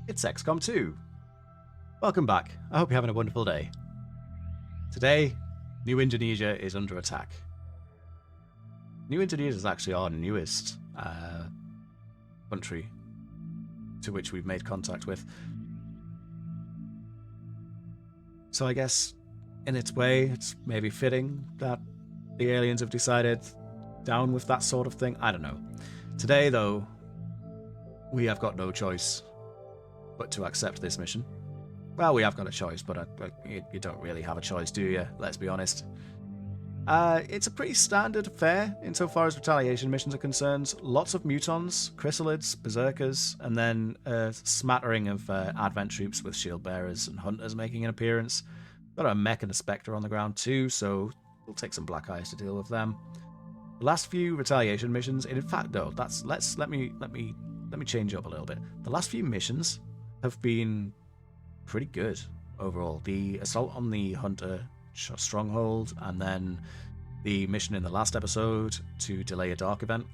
It's XCOM2. Welcome back. I hope you're having a wonderful day. Today, New Indonesia is under attack. New Indonesia is actually our newest country to which we've made contact with. So I guess, in its way, it's maybe fitting that the aliens have decided down with that sort of thing. I don't know. Today, though, we have got no choice but to accept this mission. Well, we have got a choice, but you don't really have a choice, do you? Let's be honest. It's a pretty standard fare insofar as retaliation missions are concerned. Lots of mutons, chrysalids, berserkers, and then a smattering of advent troops with shield bearers and hunters making an appearance. Got a mech and a spectre on the ground too, so we'll take some black eyes to deal with them. The last few retaliation missions, in fact, though, let me change up a little bit. The last few missions have been pretty good overall. The assault on the hunter stronghold, and then the mission in the last episode to delay a dark event,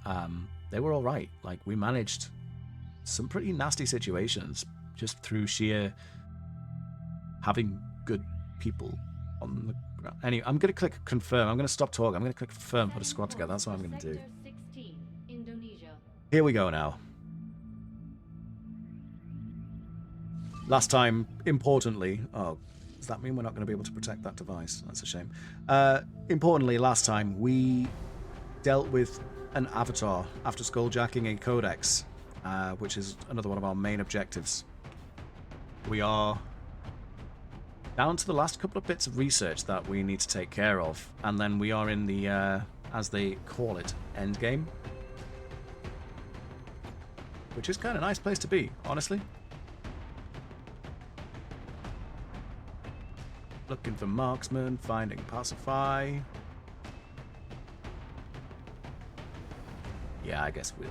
they were all right. Like, we managed some pretty nasty situations just through sheer having good people on the ground. Anyway, I'm going to click confirm. I'm going to stop talking. I'm going to click confirm, put a squad together. That's what I'm going to do. Here we go now. Last time, importantly... Oh, does that mean we're not going to be able to protect that device? That's a shame. Importantly, last time, we dealt with an avatar after skulljacking a codex, which is another one of our main objectives. We are down to the last couple of bits of research that we need to take care of, and then we are in the, as they call it, endgame. Which is kind of a nice place to be, honestly. Looking for marksman, finding pacify. Yeah, I guess we'll...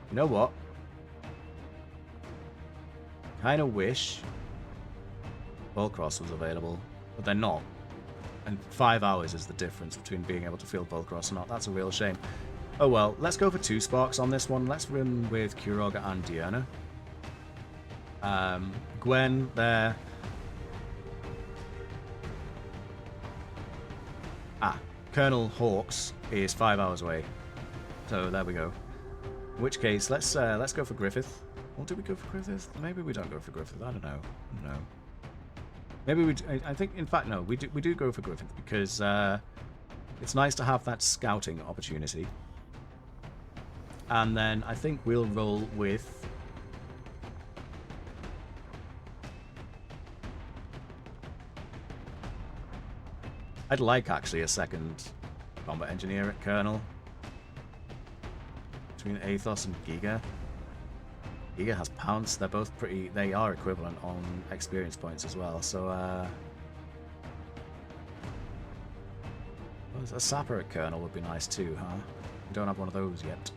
You know what? Kind of wish Volcross was available, but they're not. And 5 hours is the difference between being able to field Volcross or not. That's a real shame. Oh well, let's go for 2 sparks on this one. Let's run with Kurog and Diana. Gwen there. Colonel Hawks is 5 hours away. So there we go. In which case, let's go for Griffith. Or do we go for Griffith? Maybe we don't go for Griffith. I don't know. No. Maybe we. I think, in fact, no. We do go for Griffith because it's nice to have that scouting opportunity. And then I think we'll roll with. I'd like, actually, a second combat engineer at Colonel. Between Athos and Giga. Giga has Pounce. They're both pretty... They are equivalent on experience points as well, so... a Sapper at Colonel would be nice too, huh? We don't have one of those yet.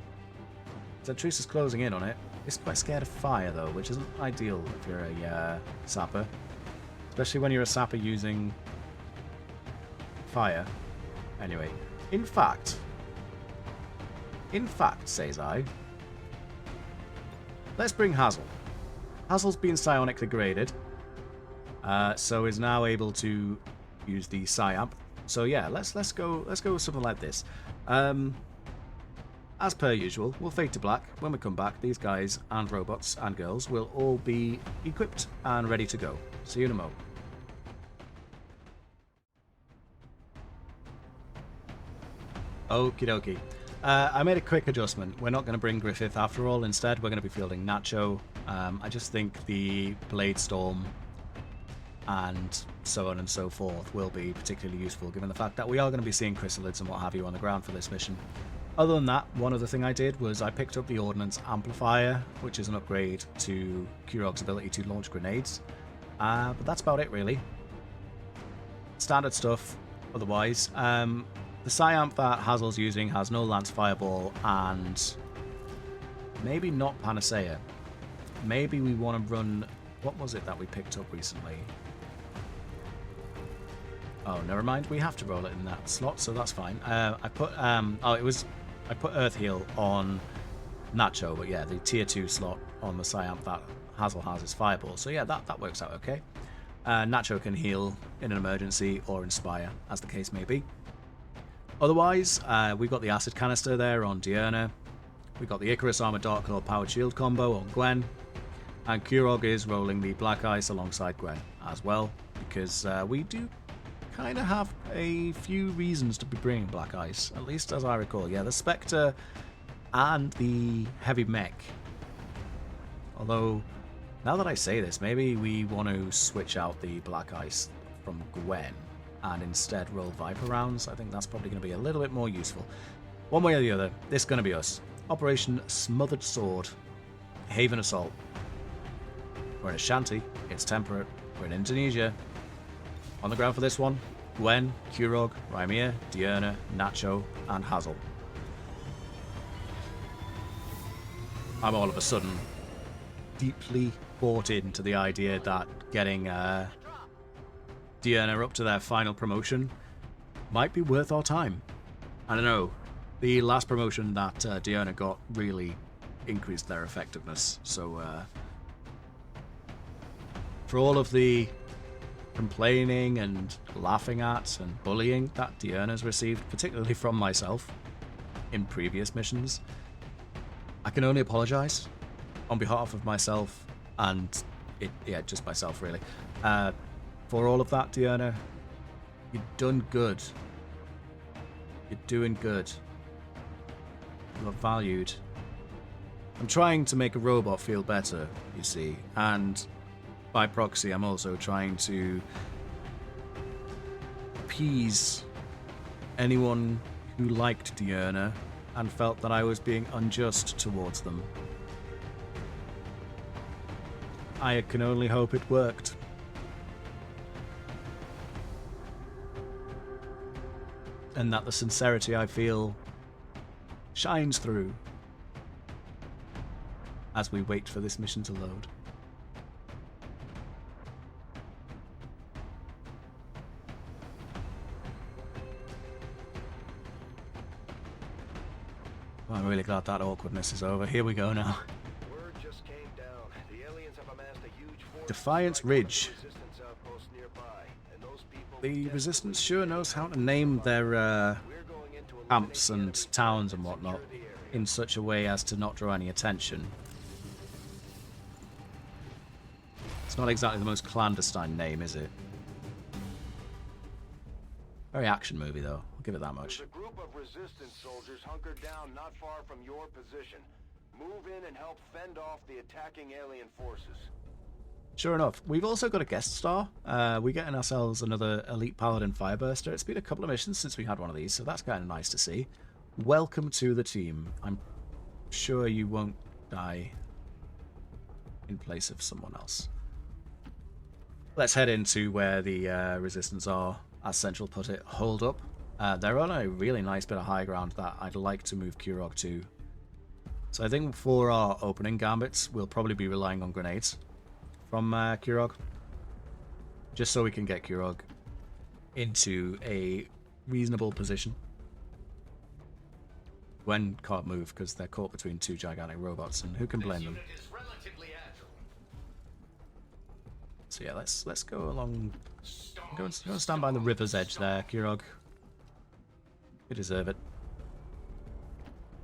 Zentrice is closing in on it. It's quite scared of fire, though, which isn't ideal if you're a Sapper. Especially when you're a Sapper using... fire. Anyway, in fact, says I, let's bring Hazel. Hazel's been psionically graded, so is now able to use the Psi-Amp. So yeah, let's go with something like this. As per usual, we'll fade to black. When we come back, these guys and robots and girls will all be equipped and ready to go. See you in a moment. Okie dokie. I made a quick adjustment. We're not going to bring Griffith after all. Instead, we're going to be fielding Nacho. I just think the Blade Storm and so on and so forth will be particularly useful, given the fact that we are going to be seeing chrysalids and what have you on the ground for this mission. Other than that, one other thing I did was I picked up the Ordnance Amplifier, which is an upgrade to Kurog's ability to launch grenades. But that's about it, really. Standard stuff, otherwise. The Psi-Amp that Hazel's using has no Lance Fireball and maybe not Panacea. Maybe we want to run... What was it that we picked up recently? Oh, never mind. We have to roll it in that slot, so that's fine. I put Earth Heal on Nacho, but yeah, the tier 2 slot on the Psyamp that Hazel has is Fireball. So yeah, that works out okay. Nacho can heal in an emergency or inspire, as the case may be. Otherwise, we've got the Acid Canister there on Diurna. We've got the Icarus Armor Dark Claw Powered Shield combo on Gwen. And Kurog is rolling the Black Ice alongside Gwen as well, because we do kind of have a few reasons to be bringing Black Ice, at least as I recall. Yeah, the Spectre and the Heavy Mech. Although, now that I say this, maybe we want to switch out the Black Ice from Gwen and instead roll Viper rounds. I think that's probably going to be a little bit more useful. One way or the other, this is going to be us. Operation Smothered Sword, Haven Assault. We're in Ashanti, it's temperate, we're in Indonesia. On the ground for this one, Gwen, Kurog, Rymir, Diurna, Nacho, and Hazel. I'm all of a sudden deeply bought into the idea that getting Diurna up to their final promotion might be worth our time. I don't know, the last promotion that Diurna got really increased their effectiveness, so for all of the complaining and laughing at and bullying that Diurna's received, particularly from myself in previous missions, I can only apologize on behalf of myself and just myself really. For all of that, Diurna, you've done good. You're doing good. You are valued. I'm trying to make a robot feel better, you see, and by proxy, I'm also trying to appease anyone who liked Diurna and felt that I was being unjust towards them. I can only hope it worked. And that the sincerity I feel shines through as we wait for this mission to load. Well, I'm really glad that awkwardness is over. Here we go now. Word just came down. The aliens have amassed a huge force Defiance Ridge. resistance outpost nearby, and those people The Resistance sure knows how to name their we're going into a camps and towns and whatnot in such a way as to not draw any attention. It's not exactly the most clandestine name, is it? Very action movie, though. I'll give it that much. There's a group of resistance soldiers hunkered down not far from your position. Move in and help fend off the attacking alien forces. Sure enough, we've also got a guest star. We're getting ourselves another Elite Paladin Fireburster. It's been a couple of missions since we had one of these, so that's kind of nice to see. Welcome to the team. I'm sure you won't die in place of someone else. Let's head into where the Resistance are, as Central put it, holed up. They're on a really nice bit of high ground that I'd like to move Kurog to. So I think for our opening gambits, we'll probably be relying on grenades from Kurog, just so we can get Kurog into a reasonable position. Gwen can't move because they're caught between two gigantic robots, and who can blame them? So yeah, let's go along. Go and stand by the river's edge there, Kurog. You deserve it.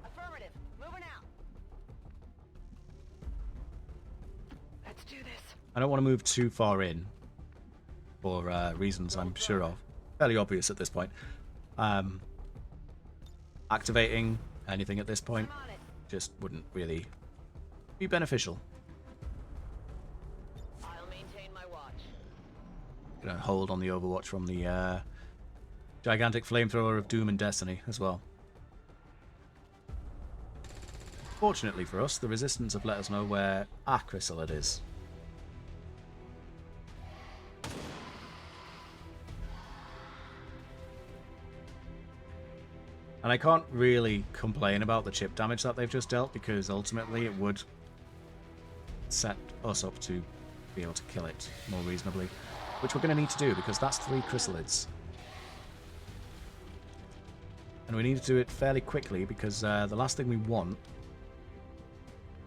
Affirmative. Moving out. Let's do this. I don't want to move too far in for reasons I'm sure of. Fairly obvious at this point. Activating anything at this point I'm on it. just wouldn't really be beneficial. I'll maintain my watch. Gonna hold on the Overwatch from the gigantic flamethrower of Doom and Destiny as well. Fortunately for us, the Resistance have let us know where our chrysalid is. And I can't really complain about the chip damage that they've just dealt, because ultimately it would set us up to be able to kill it more reasonably, which we're going to need to do because that's 3 chrysalids. And we need to do it fairly quickly because the last thing we want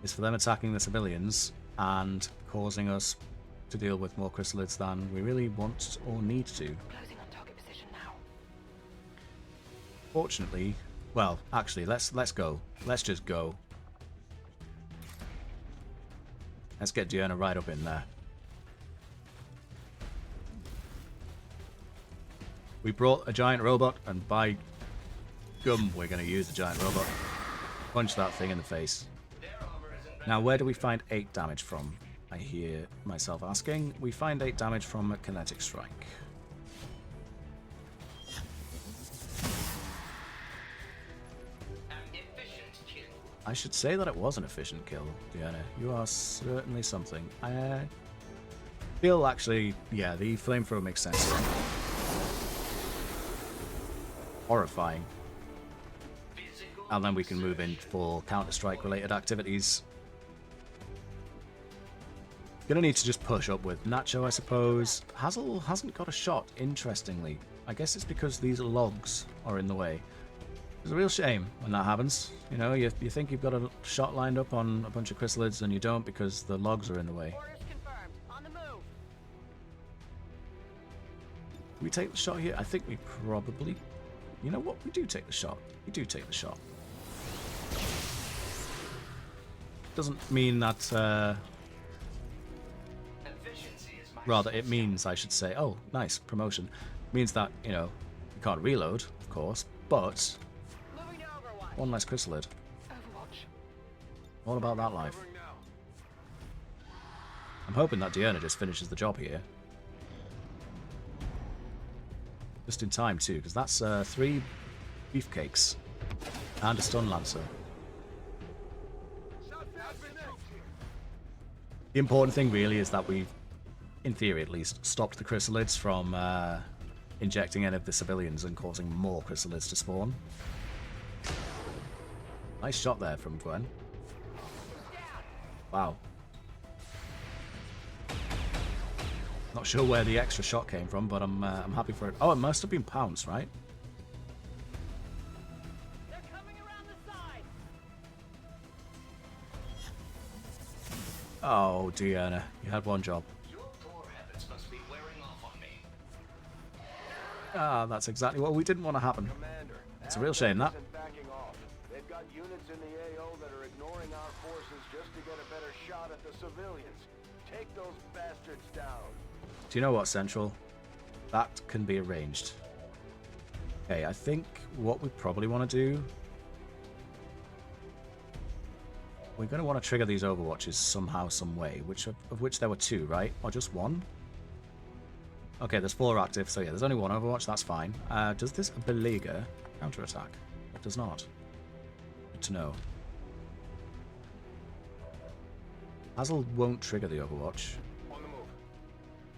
is for them attacking the civilians and causing us to deal with more chrysalids than we really want or need to. Closing on target position now. Fortunately, well, actually, let's go. Let's just go. Let's get Diurna right up in there. We brought a giant robot, and by gum, we're going to use the giant robot. Punch that thing in the face. Now, where do we find 8 damage from? I hear myself asking. We find 8 damage from a kinetic strike. I should say that it was an efficient kill, Diurna. You are certainly something. I feel actually, yeah, the flamethrower makes sense here. Horrifying. And then we can move in for Counter-Strike related activities. Gonna need to just push up with Nacho, I suppose. Hazel hasn't got a shot, interestingly. I guess it's because these logs are in the way. It's a real shame when that happens. You know, you think you've got a shot lined up on a bunch of chrysalids and you don't because the logs are in the way. Orders confirmed. On the move. Do we take the shot here? I think we probably... You know what? We do take the shot. We do take the shot. Doesn't mean that... Rather, it means, I should say... Oh, nice. Promotion. Means that, you know, we can't reload, of course, but... Moving to Overwatch. One less chrysalid. Overwatch. All about that life. I'm hoping that Diurna just finishes the job here. Just in time, too, because that's 3 beefcakes and a stun lancer. The important thing, really, is that we've, in theory at least, stopped the chrysalids from injecting any of the civilians and causing more chrysalids to spawn. Nice shot there from Gwen. Wow. Not sure where the extra shot came from, but I'm happy for it. Oh, it must have been Pounce, right? They're coming around the side. Oh, Diurna, you had one job. Your poor habits must be wearing off on me. Ah, that's exactly what we didn't want to happen. Commander, It's a real shame, that. isn't backing off. They've got units in the AO that are ignoring our forces just to get a better shot at the civilians. Take those bastards down. Do you know what, Central? That can be arranged. Okay, I think what we probably want to do... We're going to want to trigger these overwatches somehow, some way, of which there were 2, right? Or just 1? Okay, there's 4 active, so yeah, there's only 1 overwatch, that's fine. Does this beleaguer counterattack? It does not. Good to know. Hazel won't trigger the overwatch. On the move.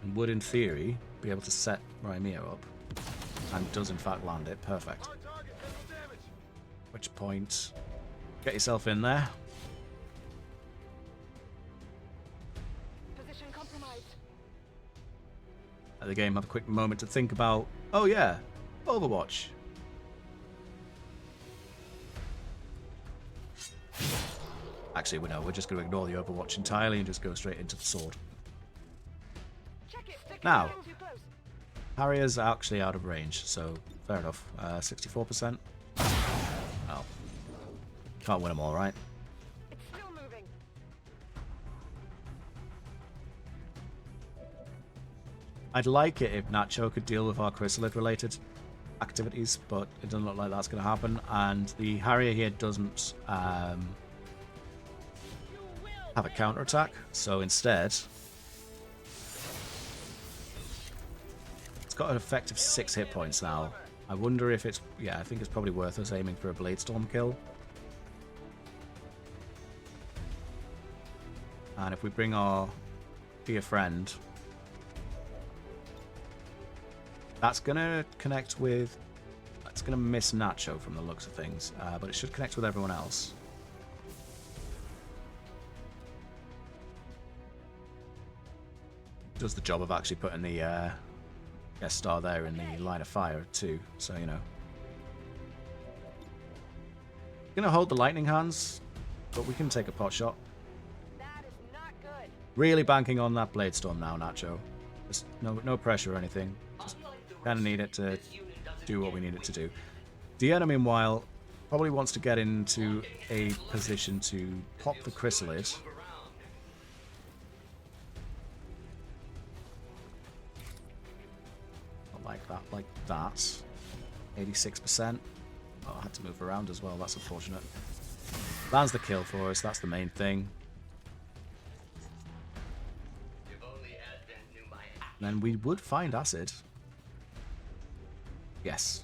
And would, in theory, be able to set Rymir up. And does, in fact, land it. Perfect. Which point... Get yourself in there. Position compromised. Let the game have a quick moment to think about... Oh, yeah. Overwatch. Actually, we're just going to ignore the Overwatch entirely and just go straight into the sword. Check it. Stick Now. it too close. Harrier's actually out of range, so fair enough. 64%. Oh. Can't win them all, right? It's still moving. I'd like it if Nacho could deal with our chrysalid-related activities, but it doesn't look like that's going to happen. And the Harrier here doesn't have a counterattack, so instead it's got an effective 6 hit points now. I wonder if it's... Yeah, I think it's probably worth us aiming for a Bladestorm kill. And if we bring our dear friend... That's going to connect with... It's going to miss Nacho from the looks of things, but it should connect with everyone else. Does the job of actually putting the guest star there in the line of fire too, so you know. Gonna hold the lightning hands, but we can take a pot shot. Really banking on that Blade Storm now, Nacho. Just no pressure or anything. Just kind of need it to do what we need it to do. Deanna, meanwhile, probably wants to get into a position to pop the Chrysalid. Not like that, like that. 86%. Oh, I had to move around as well, that's unfortunate. Lands the kill for us, that's the main thing. And then we would find acid. Yes.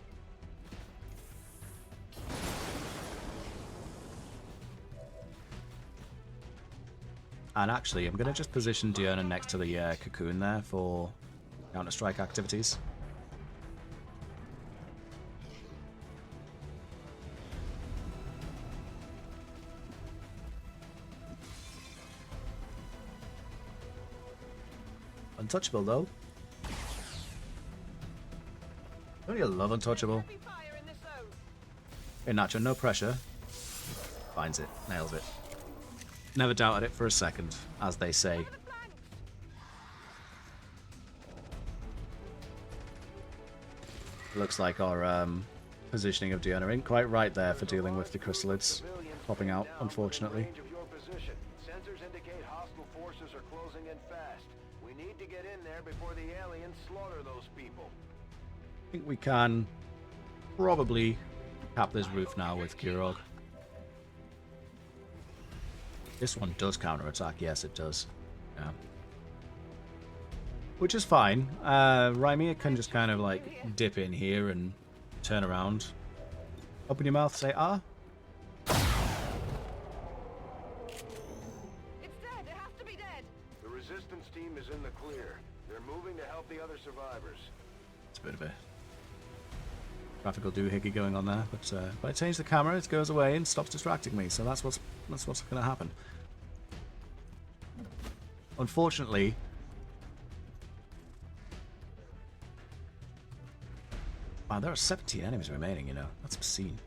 And actually, I'm going to just position Diurna next to the cocoon there for Counter-Strike activities. Untouchable, though. Don't you love Untouchable? Heavy fire in this zone. Hey, Nacho, no pressure. Finds it, nails it. Never doubted it for a second, as they say. The flanks. Looks like our positioning of Diurna ain't quite right there for dealing with the Chrysalids popping out, unfortunately. Range of your position. Sensors indicate hostile forces are closing in fast. We need to get in there before the aliens slaughter those people. I think we can probably cap this roof now with Kurog. This one does counterattack, yes it does. Yeah. Which is fine. Rymia can just kind of like dip in here and turn around. Open your mouth, say ah. It's dead. It has to be dead. The resistance team is in the clear. They're moving to help the other survivors. It's a bit of a graphical doohickey going on there, but if I change the camera, it goes away and stops distracting me. So that's what's going to happen. Unfortunately, wow, there are 17 enemies remaining. You know, that's obscene.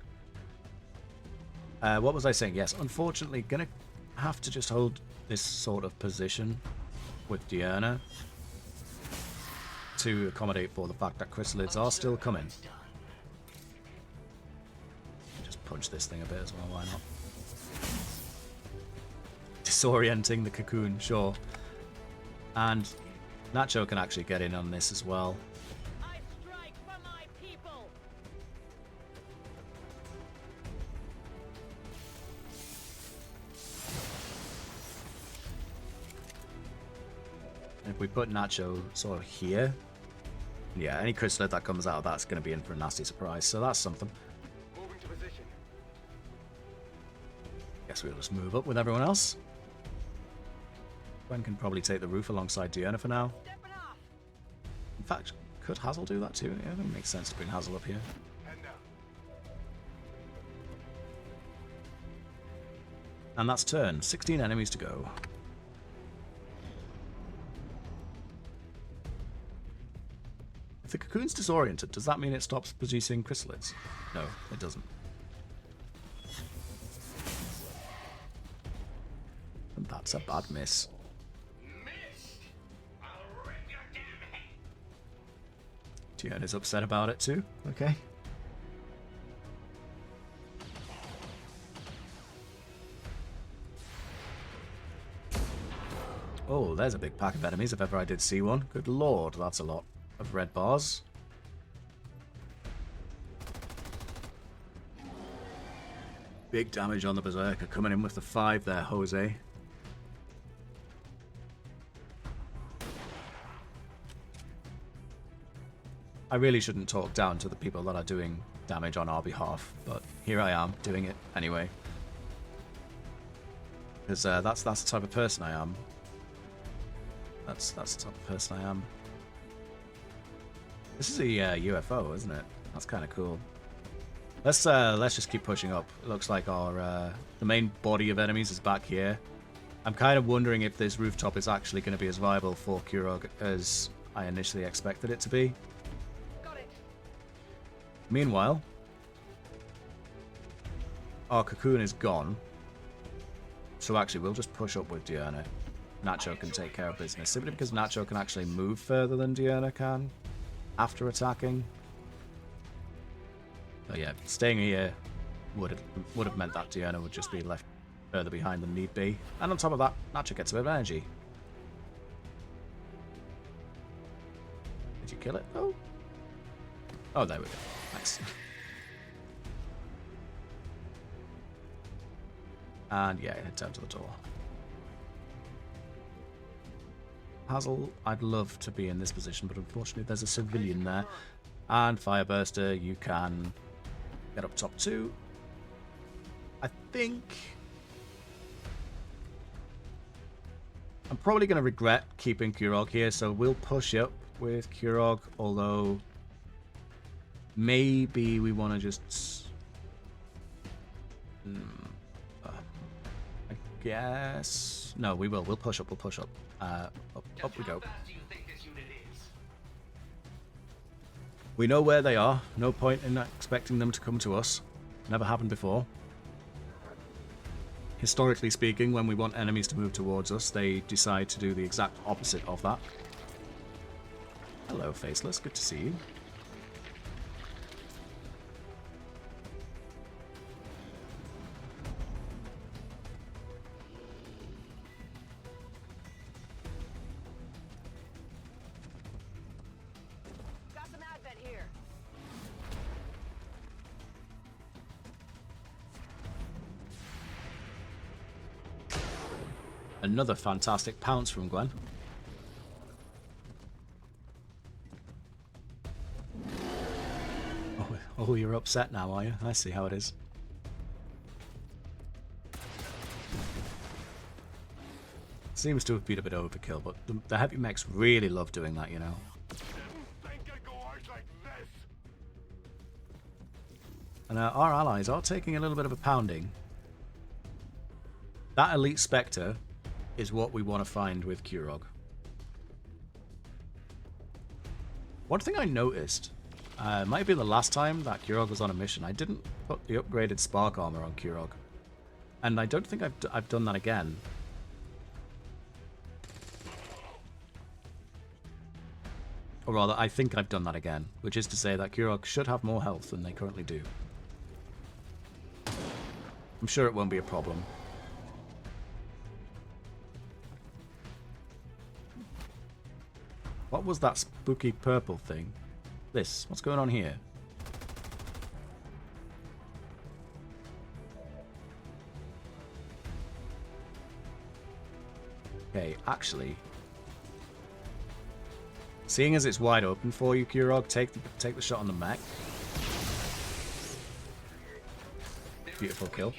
What was I saying? Yes, unfortunately, gonna have to just hold this sort of position with Diurna to accommodate for the fact that Chrysalids are still coming. Just punch this thing a bit as well, why not? Disorienting the cocoon, sure. And Nacho can actually get in on this as well. I strike for my people. If we put Nacho sort of here, yeah, any Chrysalid that comes out of that's going to be in for a nasty surprise, so that's something. Moving to position. Guess we'll just move up with everyone else. Gwen can probably take the roof alongside Diurna for now. Stepping off. In fact, could Hazel do that too? Yeah, that makes sense to bring Hazel up here. Head down. And that's turn. 16 enemies to go. If the cocoon's disoriented, does that mean it stops producing chrysalids? No, it doesn't. And that's a bad miss. Missed! I'll rip your damn head! Diurna's upset about it too. Okay. Oh, there's a big pack of enemies if ever I did see one. Good lord, that's a lot of red bars. Big damage on the Berserker, coming in with the 5 there, Jose. I really shouldn't talk down to the people that are doing damage on our behalf, but here I am, doing it anyway. Because that's the type of person I am. That's the type of person I am. This is a UFO, isn't it? That's kind of cool. Let's just keep pushing up. It looks like our the main body of enemies is back here. I'm kind of wondering if this rooftop is actually going to be as viable for Kurog as I initially expected it to be. Got it. Meanwhile, our cocoon is gone. So actually, we'll just push up with Diurna. Nacho can take care of business, simply because Nacho can actually move further than Diurna can after attacking. So yeah, staying here would have meant that Diurna would just be left further behind than need be. And on top of that, Nacho gets a bit of energy. Did you kill it? Oh. Oh, there we go. Nice. And yeah, head down to the door. Hazel, I'd love to be in this position, but unfortunately there's a civilian there. And Fireburster, you can get up top too. I think I'm probably going to regret keeping Kurog here, so we'll push up with Kurog, although maybe we want to just... I guess... No, we will. We'll push up. We'll push up. Up we go. We know where they are. No point in expecting them to come to us. Never happened before. Historically speaking, when we want enemies to move towards us, they decide to do the exact opposite of that. Hello, Faceless. Good to see you. Got some advent here. Another fantastic pounce from Gwen. Oh, you're upset now, are you? I see how it is. Seems to have been a bit overkill, but the heavy mechs really love doing that, you know. And our allies are taking a little bit of a pounding. That Elite Spectre is what we want to find with Kurog. One thing I noticed, it might be the last time that Kurog was on a mission, I didn't put the upgraded Spark Armor on Kurog. And I don't think I've done that again. Or rather, I think I've done that again, which is to say that Kurog should have more health than they currently do. I'm sure it won't be a problem. What was that spooky purple thing? This. What's going on here? Okay, actually, seeing as it's wide open for you, Kurog, take the shot on the mech. Beautiful kill.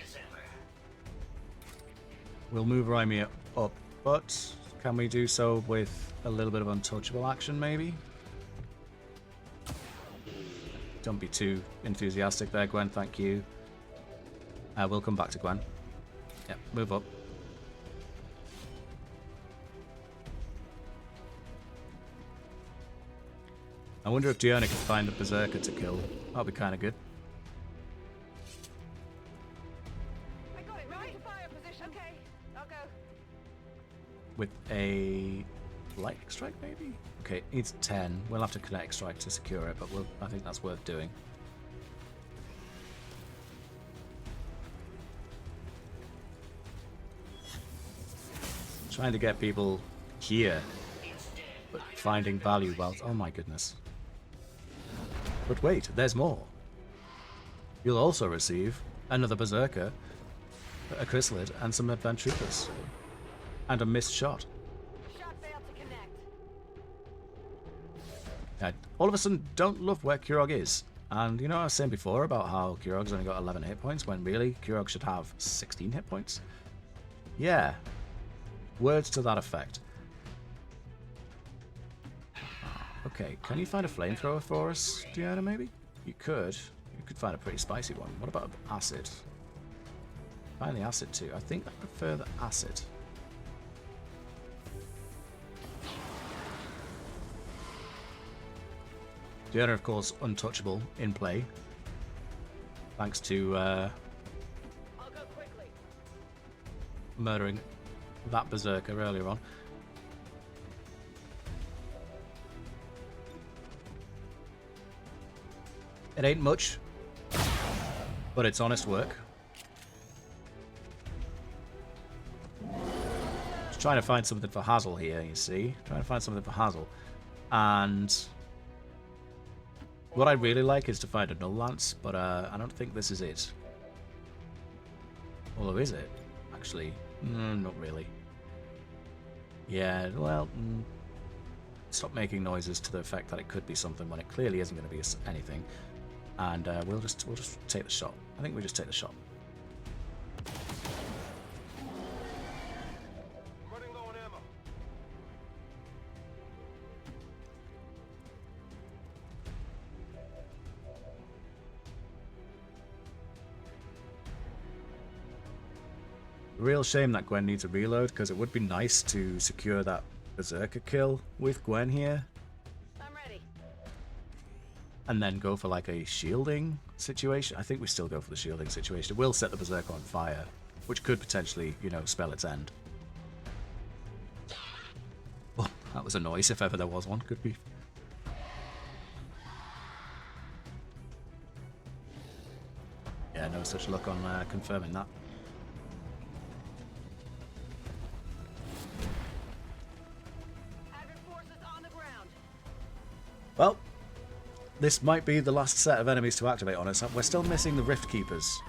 We'll move Rymir up, but can we do so with a little bit of untouchable action, maybe? Don't be too enthusiastic there, Gwen, thank you. We'll come back to Gwen. Yep, move up. I wonder if Diurna can find a Berserker to kill. That'll be kind of good. I got it right. Fire position. Okay, I'll go. With a lightning strike, maybe? Okay, it needs 10. We'll have to kinetic strike to secure it, but I think that's worth doing. Trying to get people here, but finding value while... Oh my goodness. But wait, there's more. You'll also receive another Berserker, a Chrysalid, and some Advent Troopers. And a missed shot. Shot failed to connect. All of a sudden, don't love where Kurog is. And you know, I was saying before about how Kurog's only got 11 hit points, when really, Kurog should have 16 hit points. Yeah. Words to that effect. Okay, can you find a flamethrower for us, Diurna, maybe? You could. You could find a pretty spicy one. What about acid? Find the acid too. I think I prefer the acid. Diurna, of course, untouchable in play. Thanks to I'll go quickly. murdering that berserker earlier on. It ain't much, but it's honest work. Just trying to find something for Hazel here, you see. Trying to find something for Hazel. And what I'd really like is to find a Null Lance, but I don't think this is it. Although, is it? Actually, not really. Yeah, well, stop making noises to the effect that it could be something when it clearly isn't going to be anything. And we'll just take the shot. I think we just take the shot. Running low on ammo. Real shame that Gwen needs a reload, because it would be nice to secure that berserker kill with Gwen here. I'm ready. And then go for like a shielding situation. I think we still go for the shielding situation. It will set the berserker on fire, which could potentially, you know, spell its end. Oh, that was a noise if ever there was one. Could be. Yeah, no such luck on confirming that. Advent forces on the ground. Well, this might be the last set of enemies to activate on us. We're still missing the Rift Keepers.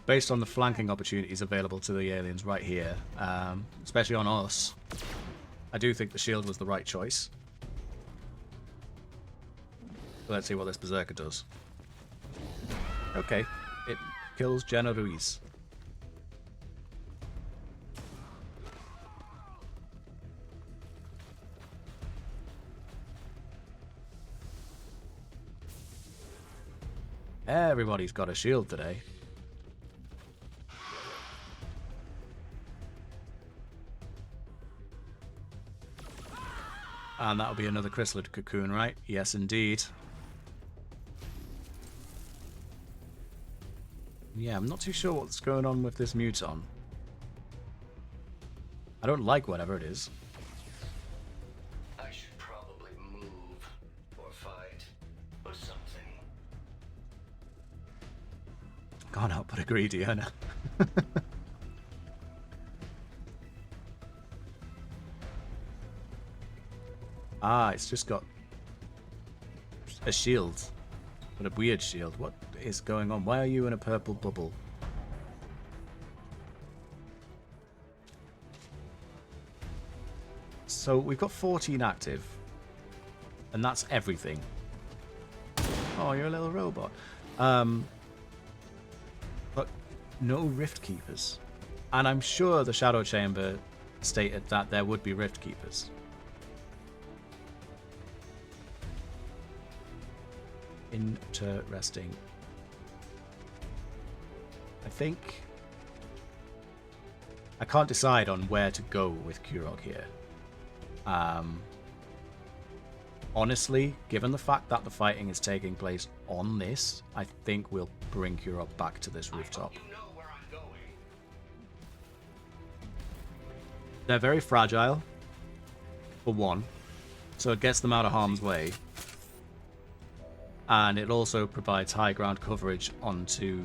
Based on the flanking opportunities available to the aliens right here, especially on us, I do think the shield was the right choice. Let's see what this berserker does. Okay, it kills Jenna Ruiz. Everybody's got a shield today. And that'll be another chrysalid cocoon, right? Yes, indeed. Yeah, I'm not too sure what's going on with this muton. I don't like whatever it is. I should probably move or fight or something. Can't help but agree, Diana. Ah, it's just got a shield. But a weird shield. What is going on? Why are you in a purple bubble? So we've got 14 active. And that's everything. Oh, you're a little robot. But no Rift Keepers. And I'm sure the Shadow Chamber stated that there would be Rift Keepers. Interesting. I think I can't decide on where to go with Kurog here. Honestly, given the fact that the fighting is taking place on this, I think we'll bring Kurog back to this rooftop. You know where I'm going. They're very fragile, for one, so it gets them out of harm's way. And it also provides high ground coverage onto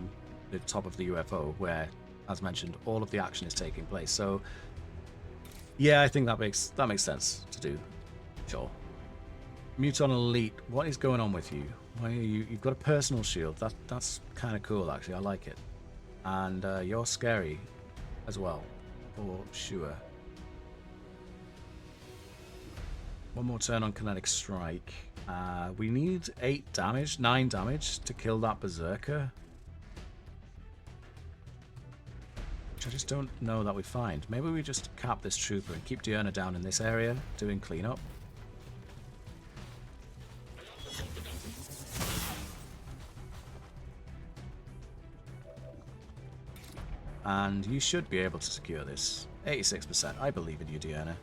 the top of the UFO, where, as mentioned, all of the action is taking place. So, yeah, I think that makes sense to do. Sure. Muton Elite, what is going on with you? Why are you? You've got a personal shield. That's kind of cool, actually. I like it. And you're scary as well, for sure. One more turn on kinetic strike. We need 9 damage to kill that berserker. Which I just don't know that we find. Maybe we just cap this trooper and keep Diurna down in this area doing cleanup. And you should be able to secure this. 86%. I believe in you, Deanna.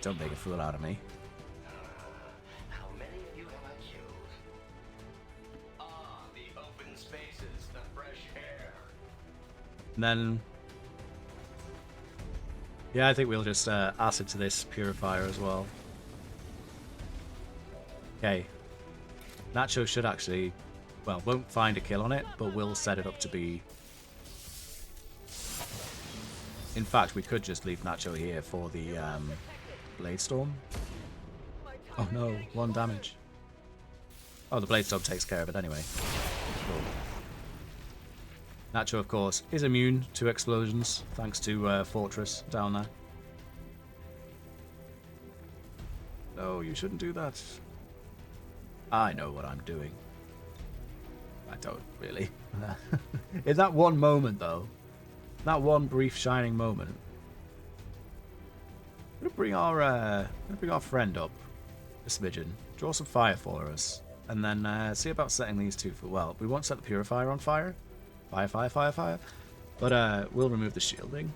Don't make a fool out of me. How many of you have I killed? Ah, the open spaces, the fresh air. And then... yeah, I think we'll just acid to this purifier as well. Okay. Nacho should actually... well, won't find a kill on it, but will set it up to be... in fact, we could just leave Nacho here for the Blade Storm. Oh no, 1 damage. Oh, the Blade Storm takes care of it anyway. Cool. Nacho, of course, is immune to explosions, thanks to Fortress down there. No, you shouldn't do that. I know what I'm doing. I don't really. In that one moment, though, that one brief shining moment, I'm gonna bring our friend up a smidgen, draw some fire for us, and then see about setting these two for... well, we won't set the purifier on fire. Fire. But we'll remove the shielding.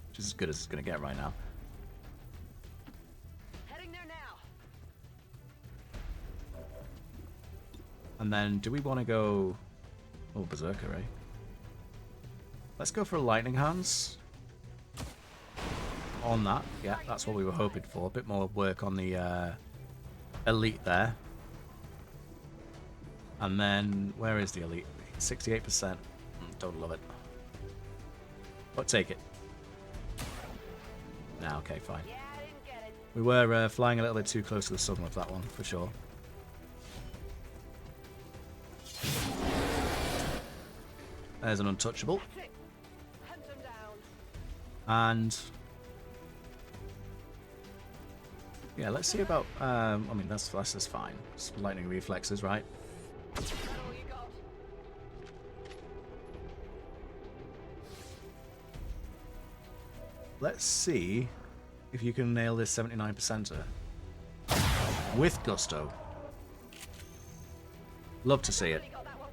Which is as good as it's gonna get right now. Heading there now. And then, do we want to go... oh, Berserker, eh? Let's go for Lightning Hands. On that. Yeah, that's what we were hoping for. A bit more work on the Elite there. And then, where is the Elite? 68%. Don't love it. But take it. Nah, okay, fine. Yeah, I didn't get it. We were flying a little bit too close to the sun with that one, for sure. There's an untouchable. That's it. Hunt them down. And... yeah, let's see about... I mean, that's just fine. It's lightning reflexes, right? Is that all you got? Let's see if you can nail this 79%er. With gusto. Love to see it. Only got that one.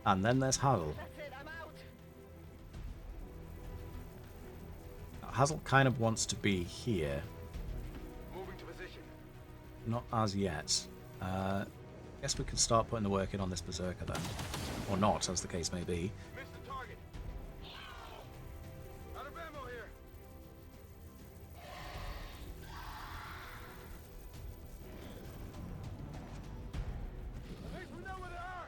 And then there's Hazel. That's it, I'm out. Hazel kind of wants to be here. Moving to position. Not as yet. Guess we can start putting the work in on this Berserker then. Or not, as the case may be. Missed the target. Out of ammo here. I think we know where they are.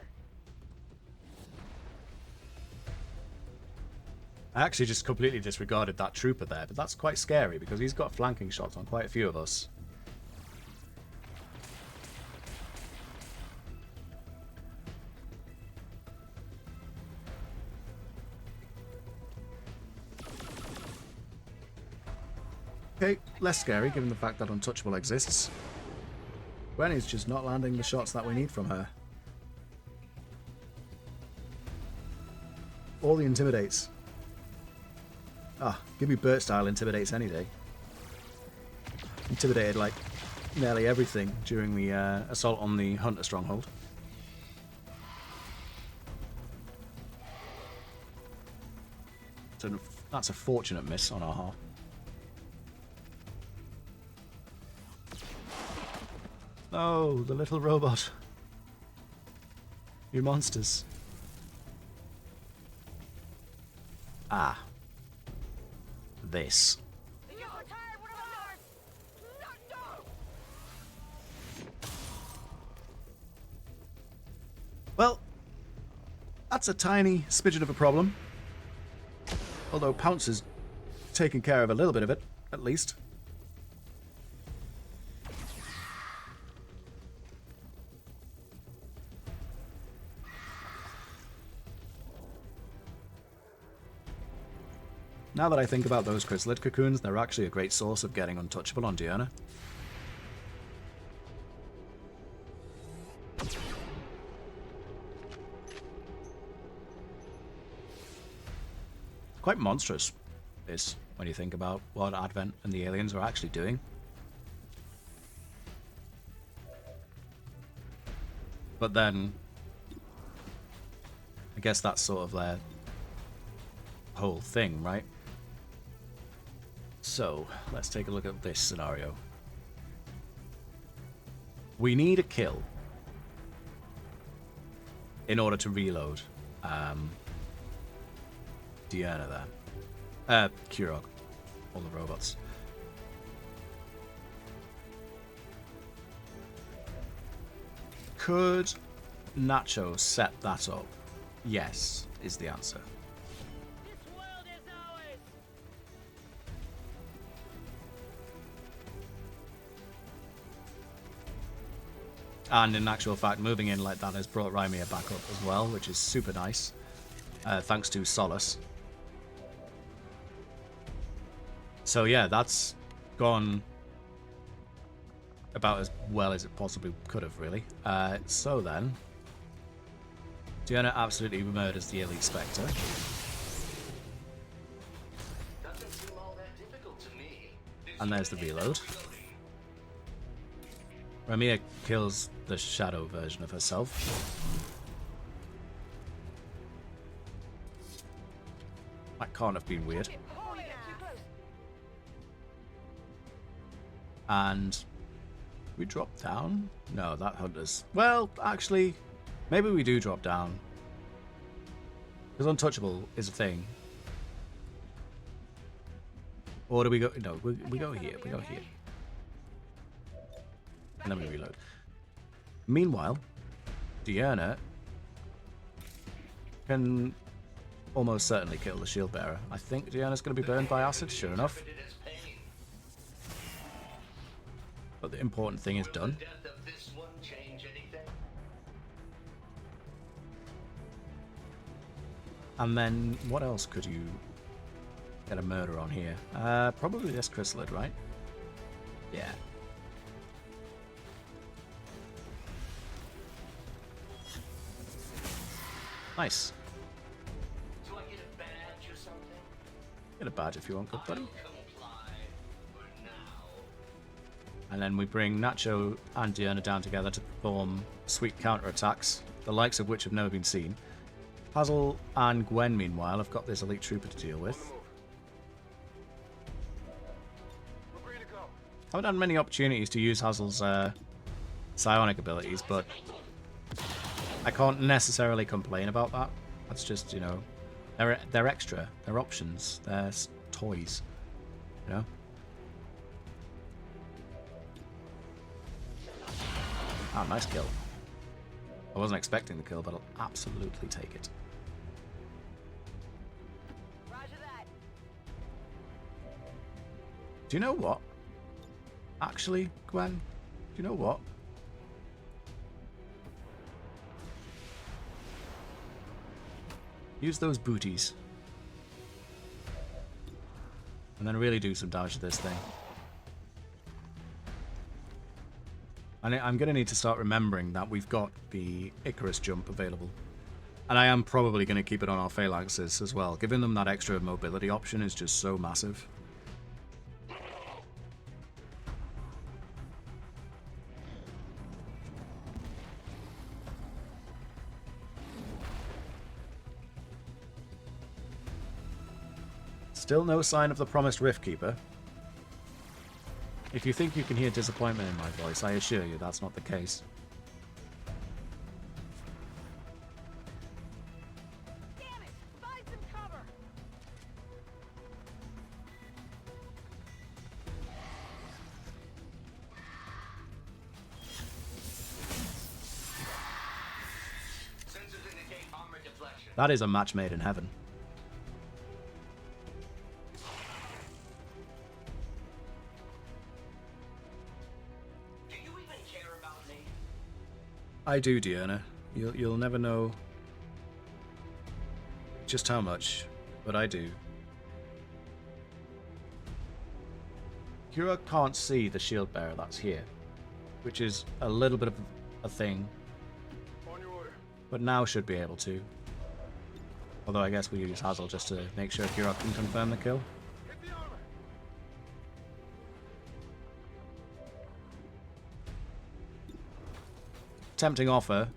I actually just completely disregarded that trooper there, but that's quite scary because he's got flanking shots on quite a few of us. Okay, less scary given the fact that Untouchable exists. Gwen is just not landing the shots that we need from her. All the intimidates. Ah, give me Burt style intimidates any day. Intimidated like nearly everything during the assault on the Hunter stronghold. So that's a fortunate miss on our half. No, the little robot. You monsters. Ah. This. You're tired, one of ours. No. Well, that's a tiny smidgen of a problem. Although Pounce has taken care of a little bit of it, at least. Now that I think about those chrysalid cocoons, they're actually a great source of getting untouchable on Diurna. Quite monstrous, this, when you think about what Advent and the aliens are actually doing. But then, I guess that's sort of their whole thing, right? So, let's take a look at this scenario. We need a kill in order to reload Deanna there. Kurog. All the robots. Could Nacho set that up? Yes, is the answer. This world is ours. And in actual fact, moving in like that has brought Rymia back up as well, which is super nice. Thanks to Solace. So yeah, that's gone about as well as it possibly could have, really. So then, Deanna absolutely murders the Elite Spectre. Doesn't seem all that difficult to me. And there's the reload. Rymia kills the shadow version of herself. That can't have been weird. Oh, yeah. Too close. And we drop down? No, that hunter's... Well, actually, maybe we do drop down. Because untouchable is a thing. Or do we go... No, we go here. We go here. And then we reload. Meanwhile, Deanna can almost certainly kill the shield bearer. I think Deanna's going to be burned by acid, sure enough. But the important thing is done. Death of this one change anything? And then, what else could you get a murder on here? Probably this chrysalid, right? Yeah. Nice. Do I get a badge or something? Get a badge if you want, good buddy. Comply for now. And then we bring Nacho and Deanna down together to perform sweet counterattacks, the likes of which have never been seen. Hazel and Gwen, meanwhile, have got this elite trooper to deal with. We're ready to go. Haven't had many opportunities to use Hazel's psionic abilities, but I can't necessarily complain about that. That's just, you know, they're extra, they're options, they're toys, you know. Ah, nice kill. I wasn't expecting the kill, but I'll absolutely take it. Roger that. Do you know what? Actually, Gwen, do you know what? Use those booties. And then really do some damage to this thing. And I'm going to need to start remembering that we've got the Icarus jump available. And I am probably going to keep it on our phalanxes as well. Giving them that extra mobility option is just so massive. Still no sign of the promised Rift Keeper. If you think you can hear disappointment in my voice, I assure you that's not the case. Damn it! Find some cover. Sensors indicate armor deflection. That is a match made in heaven. Do you even care about me? I do, Deanna. You'll never know just how much, but I do. Kira can't see the shield bearer that's here, which is a little bit of a thing, On your order. but now should be able to. Although I guess we use Hazel just to make sure Kira can confirm the kill. Hit the armor. Tempting offer,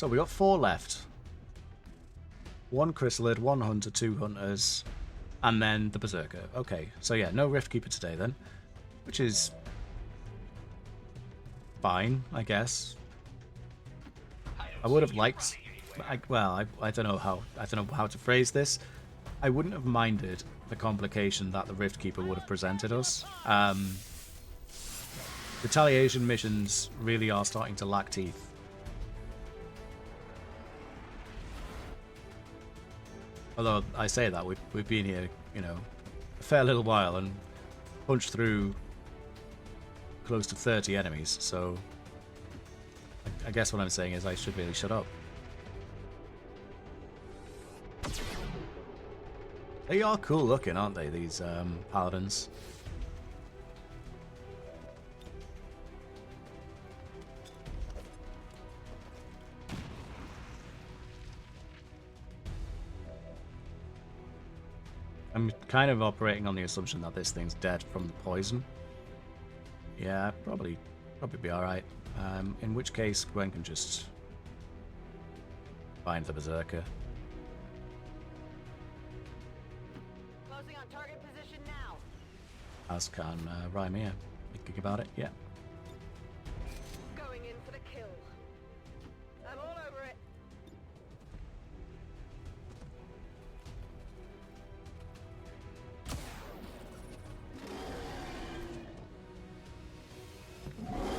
So we got 4 left. 1 Chrysalid, 1 Hunter, 2 Hunters, and then the Berserker. Okay, so yeah, no Rift Keeper today then, which is fine, I guess. I would have liked. I don't know how to phrase this. I wouldn't have minded the complication that the Rift Keeper would have presented us. Retaliation missions really are starting to lack teeth. Although I say that we've been here, you know, a fair little while and punched through close to 30 enemies. So I guess what I'm saying is I should really shut up. They are cool looking, aren't they, these paladins? I'm kind of operating on the assumption that this thing's dead from the poison. Yeah, probably be alright. In which case, Gwen can just find the Berserker. Closing on target position now. As can Rymir. Thinking about it, yeah. Going in for the kill. I'm all over it.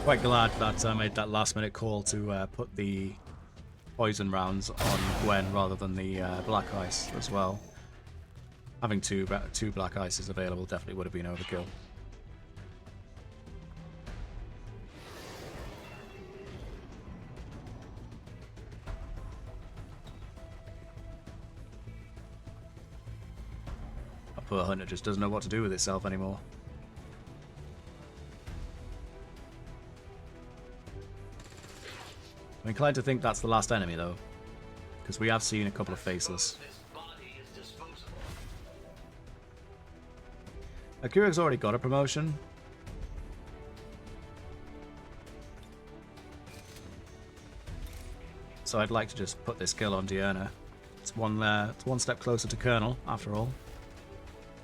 Quite glad that I made that last minute call to put the poison rounds on Gwen rather than the black ice as well. Having two black ices available definitely would have been overkill. Our poor hunter just doesn't know what to do with itself anymore. I'm inclined to think that's the last enemy, though, because we have seen a couple of faceless. Akira's already got a promotion. So I'd like to just put this kill on Diurna. It's one step closer to Colonel, after all.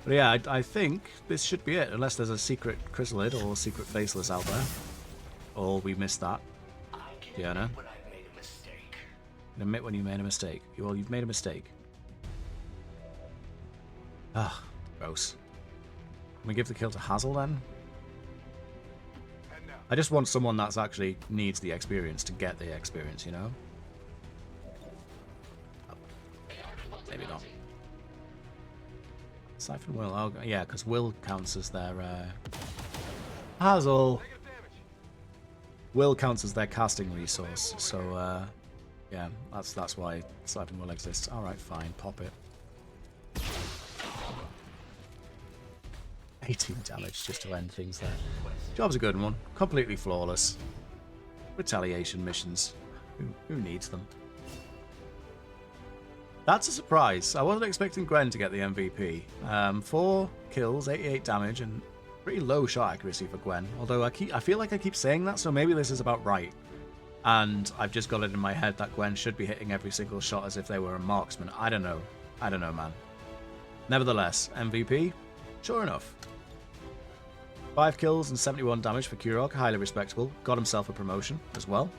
But yeah, I think this should be it, unless there's a secret Chrysalid or secret faceless out there. Or we missed that. Diurna. Admit when you made a mistake. Well, you've made a mistake. Ah, gross. Can we give the kill to Hazel then? I just want someone that's actually needs the experience to get the experience, you know? Oh, maybe not. Siphon Will. Oh, yeah, because Will counts as their... Hazel! Will counts as their casting resource, so... yeah, that's why Siphon Will exists. Alright, fine, pop it. 18 damage just to end things there. Job's a good one. Completely flawless. Retaliation missions. Who needs them? That's a surprise. I wasn't expecting Gwen to get the MVP. 4 kills, 88 damage, and pretty low shot accuracy for Gwen. Although I feel like I keep saying that, so maybe this is about right. And I've just got it in my head that Gwen should be hitting every single shot as if they were a marksman. I don't know. I don't know, man. Nevertheless, MVP? Sure enough. 5 kills and 71 damage for Kurok, highly respectable. Got himself a promotion as well.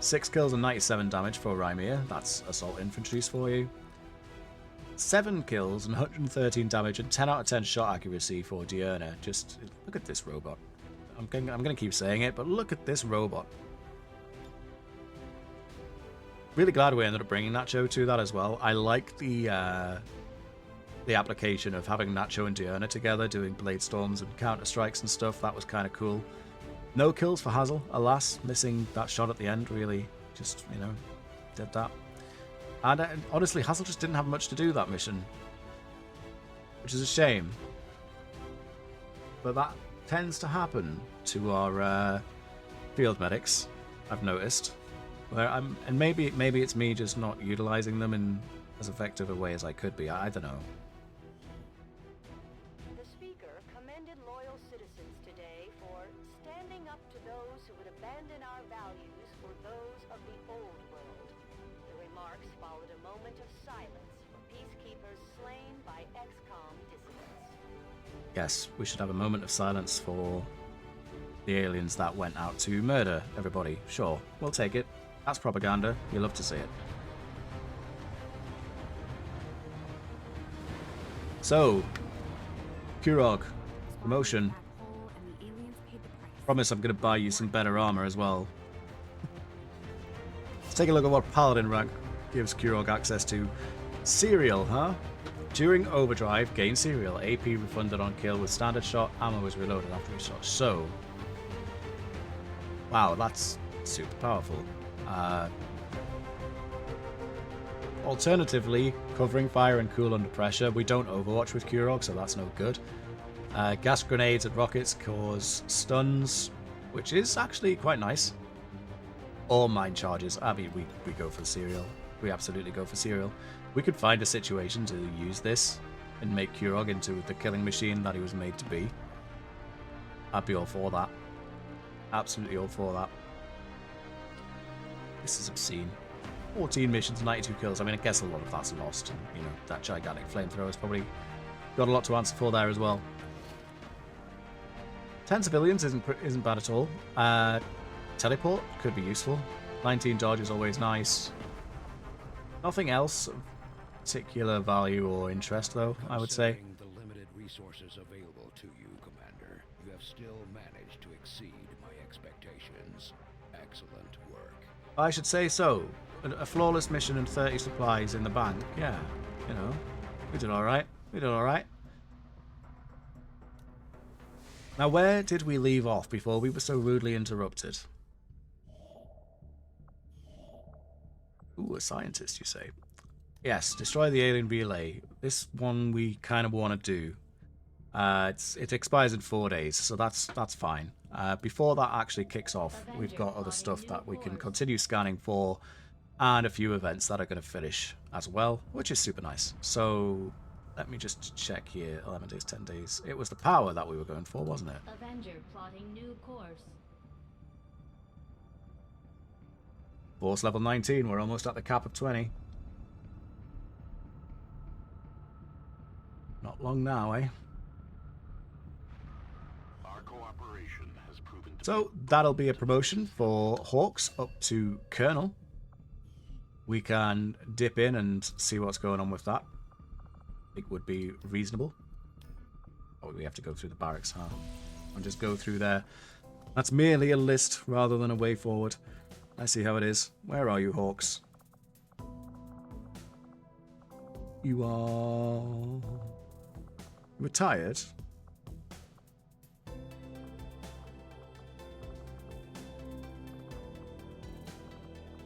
6 kills and 97 damage for Rymir. That's assault infantries for you. 7 kills and 113 damage and 10 out of 10 shot accuracy for Diurna. Just look at this robot. I'm gonna keep saying it, but look at this robot. Really glad we ended up bringing Nacho to that as well. I like the application of having Nacho and Diurna together doing blade storms and counter strikes and stuff. That was kind of cool. No kills for Hazel, alas. Missing that shot at the end really just, you know, did that. And honestly, Hazel just didn't have much to do that mission, which is a shame. But that tends to happen to our field medics, I've noticed. Where and maybe it's me just not utilizing them in as effective a way as I could be. I don't know. The speaker commended loyal citizens today for standing up to those who would abandon our values for those of the old world. remarks followed a moment of silence for peacekeepers slain by XCOM dissidents. Yes, we should have a moment of silence for the aliens that went out to murder everybody. Sure, we'll take it. That's propaganda. You love to see it. So, Kurog, promotion. Promise I'm going to buy you some better armor as well. Let's take a look at what Paladin rank gives Kurog access to. Serial, huh? During overdrive, gain serial. AP refunded on kill with standard shot. Ammo is reloaded after each shot. So, wow, that's super powerful. Alternatively, covering fire and cool under pressure. We don't Overwatch with Kurog, so that's no good. Gas grenades and rockets cause stuns, which is actually quite nice. Or mine charges. I mean, we go for serial. We absolutely go for serial. We could find a situation to use this and make Kurog into the killing machine that he was made to be. I'd be all for that. Absolutely all for that. This is obscene. 14 missions, 92 kills. I mean, I guess a lot of that's lost. And, you know, that gigantic flamethrower's probably got a lot to answer for there as well. 10 civilians isn't bad at all. Teleport could be useful. 19 dodge is always nice. Nothing else of particular value or interest, though, I would say. Considering the limited resources available to you, Commander, you have still managed to exceed my expectations. Excellent work. I should say so. A flawless mission and 30 supplies in the bank. Yeah, you know, we did all right. We did all right. Now, where did we leave off before we were so rudely interrupted? Ooh, a scientist, you say? Yes, destroy the alien relay. This one we kind of want to do. It expires in 4 days, so that's fine. Before that actually kicks off, we've got other stuff that we can continue scanning for, and a few events that are going to finish as well, which is super nice. So let me just check here. 11 days, 10 days. It was the power that we were going for, wasn't it? Avenger plotting new course. Force level 19. We're almost at the cap of 20. Not long now, eh? Our cooperation has proven to So that'll be a promotion for Hawks up to Colonel. We can dip in and see what's going on with that. It would be reasonable. Oh, we have to go through the barracks, huh? And just go through there. That's merely a list rather than a way forward. I see how it is. Where are you, Hawks? You are retired.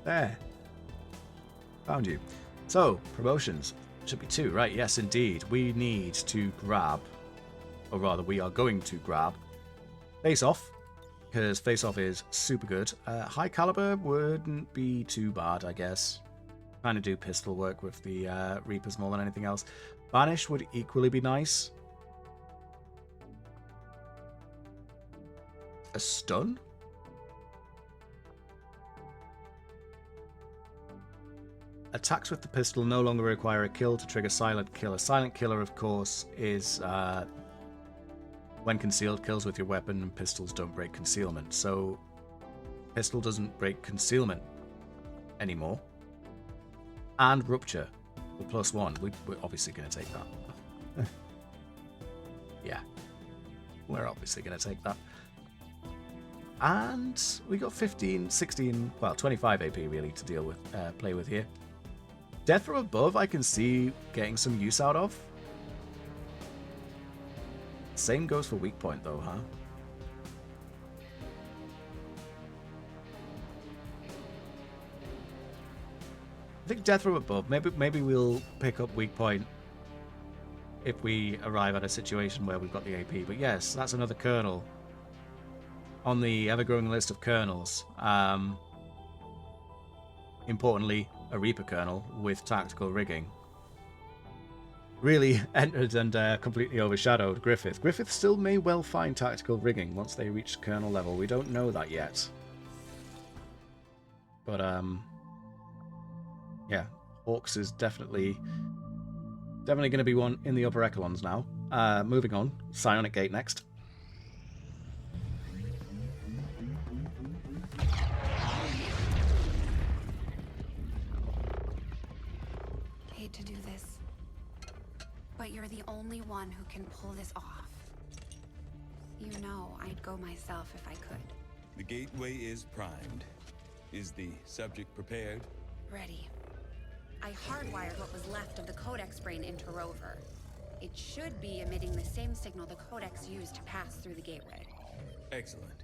There. Found you. So, promotions. Should be 2, right? Yes, indeed. We need to grab, or rather, we are going to grab Face Off, because Face Off is super good. High Caliber wouldn't be too bad, I guess. Kind of do pistol work with the Reapers more than anything else. Banish would equally be nice. A stun? Attacks with the pistol no longer require a kill to trigger silent kill. A silent killer, of course, is when concealed, kills with your weapon, and pistols don't break concealment. So, pistol doesn't break concealment anymore. And rupture with +1. We're obviously going to take that. Yeah. We're obviously going to take that. And we got 15, 16, well, 25 AP really to deal with, play with here. Death from above, I can see getting some use out of. Same goes for weak point, though, huh? I think death from above. Maybe we'll pick up weak point if we arrive at a situation where we've got the AP. But yes, that's another colonel on the ever-growing list of colonels. Importantly, a Reaper colonel with tactical rigging. Really entered and completely overshadowed Griffith. Griffith still may well find tactical rigging once they reach colonel level. We don't know that yet. But, Yeah, Hawks is definitely going to be one in the upper echelons now. Moving on, Psionic Gate next. Hate to do this, but you're the only one who can pull this off. You know I'd go myself if I could. The gateway is primed. Is the subject prepared? Ready. I hardwired what was left of the Codex brain into Rover. It should be emitting the same signal the Codex used to pass through the gateway. Excellent.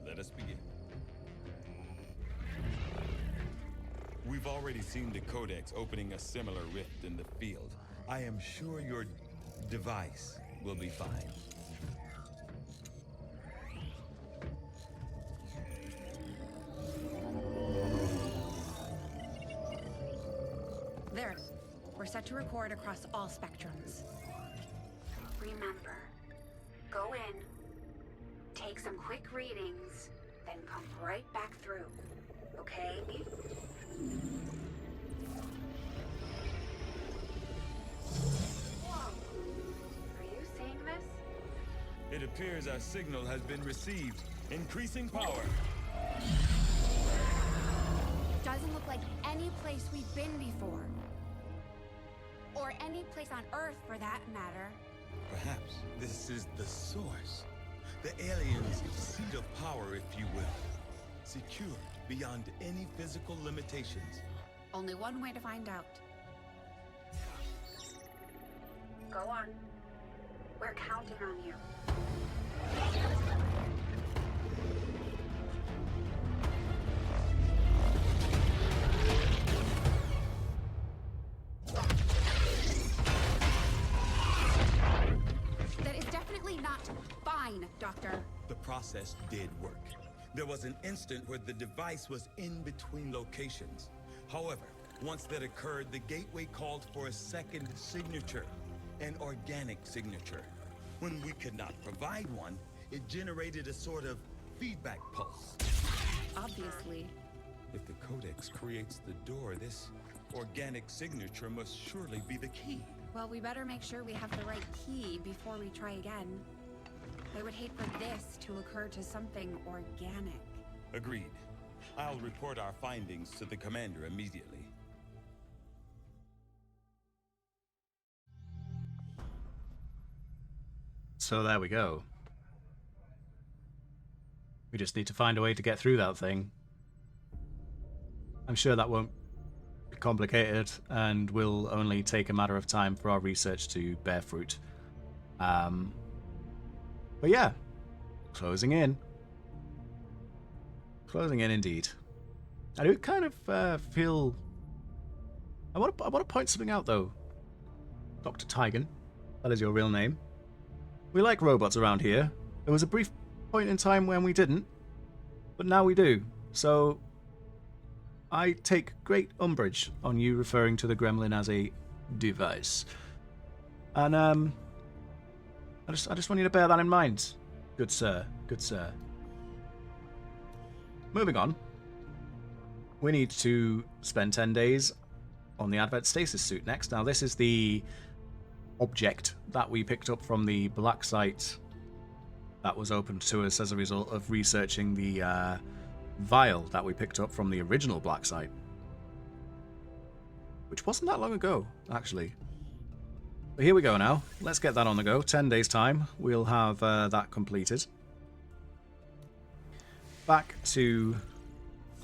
Let us begin. We've already seen the Codex opening a similar rift in the field. I am sure your device will be fine. There. We're set to record across all spectrums. Remember, go in, take some quick readings, then come right back through. Okay? Whoa. Are you seeing this? It appears our signal has been received. Increasing power. Doesn't look like any place we've been before. Or any place on Earth, for that matter. Perhaps this is the source. The aliens' seat of power, if you will. Secure beyond any physical limitations. Only one way to find out. Go on. We're counting on you. That is definitely not fine, Doctor. The process did work. There was an instant where the device was in between locations. However, once that occurred, the gateway called for a second signature, an organic signature. When we could not provide one, it generated a sort of feedback pulse. Obviously. If the Codex creates the door, this organic signature must surely be the key. Well, we better make sure we have the right key before we try again. I would hate for this to occur to something organic. Agreed. I'll report our findings to the commander immediately. So there we go. We just need to find a way to get through that thing. I'm sure that won't be complicated and will only take a matter of time for our research to bear fruit. But yeah, closing in. Closing in indeed. I do kind of feel... I want to point something out though. Dr. Tigan, that is your real name. We like robots around here. There was a brief point in time when we didn't, but now we do. So I take great umbrage on you referring to the gremlin as a device. And I just want you to bear that in mind. Good sir, good sir. Moving on. We need to spend 10 days on the Advent Stasis suit next. Now this is the object that we picked up from the black site that was opened to us as a result of researching the vial that we picked up from the original black site, which wasn't that long ago actually. But here we go now. Let's get that on the go. 10 days time we'll have that completed. Back to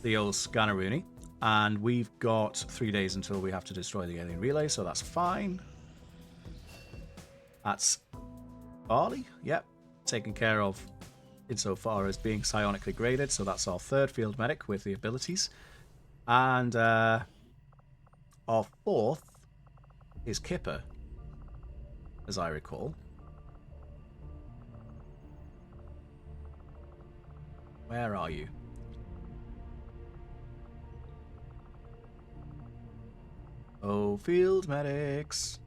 the old Scanneroonie, and we've got 3 days until we have to destroy the alien relay, so that's fine. That's Barley, yep, taken care of insofar as being psionically graded, so that's our third field medic with the abilities. And our fourth is Kipper, as I recall. Where are you? Oh, field medics.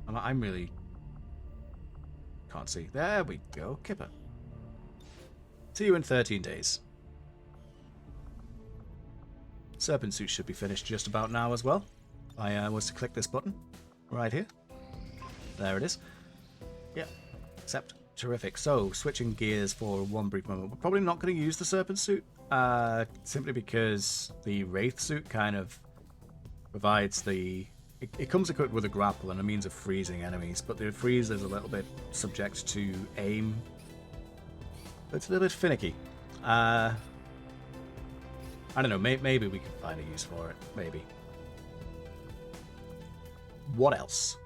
I'm really... can't see. There we go, Kipper. See you in 13 days. Serpent suit should be finished just about now as well. I was to click this button right here. There it is. Yeah, except terrific. So, switching gears for one brief moment. We're probably not going to use the Serpent suit, simply because the Wraith suit kind of provides the... It comes equipped with a grapple and a means of freezing enemies, but the freeze is a little bit subject to aim. It's a little bit finicky. I don't know, maybe we can find a use for it. Maybe. What else?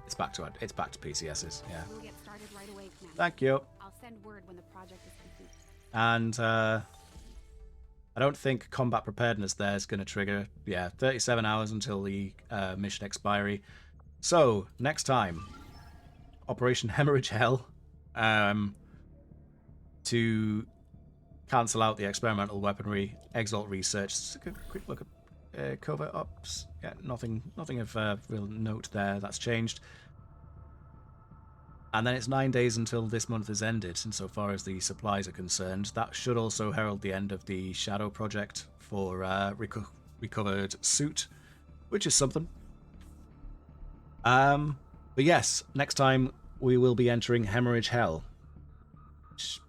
It's back to PCSs, yeah. We'll get started right away, Commander. Thank you. I'll send word when the project is complete. And I don't think combat preparedness there is going to trigger. Yeah, 37 hours until the mission expiry. So, next time, Operation Hemorrhage Hell, to cancel out the experimental weaponry, Exalt research. Let's take a quick look at covert ops. Yeah, nothing of real note there. That's changed. And then it's 9 days until this month is ended, insofar as the supplies are concerned. That should also herald the end of the Shadow project for recovered suit, which is something. But yes, next time we will be entering Hemorrhage Hell. Which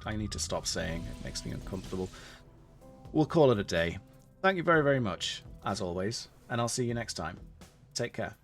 I need to stop saying. It makes me uncomfortable. We'll call it a day. Thank you very, very much, as always, and I'll see you next time. Take care.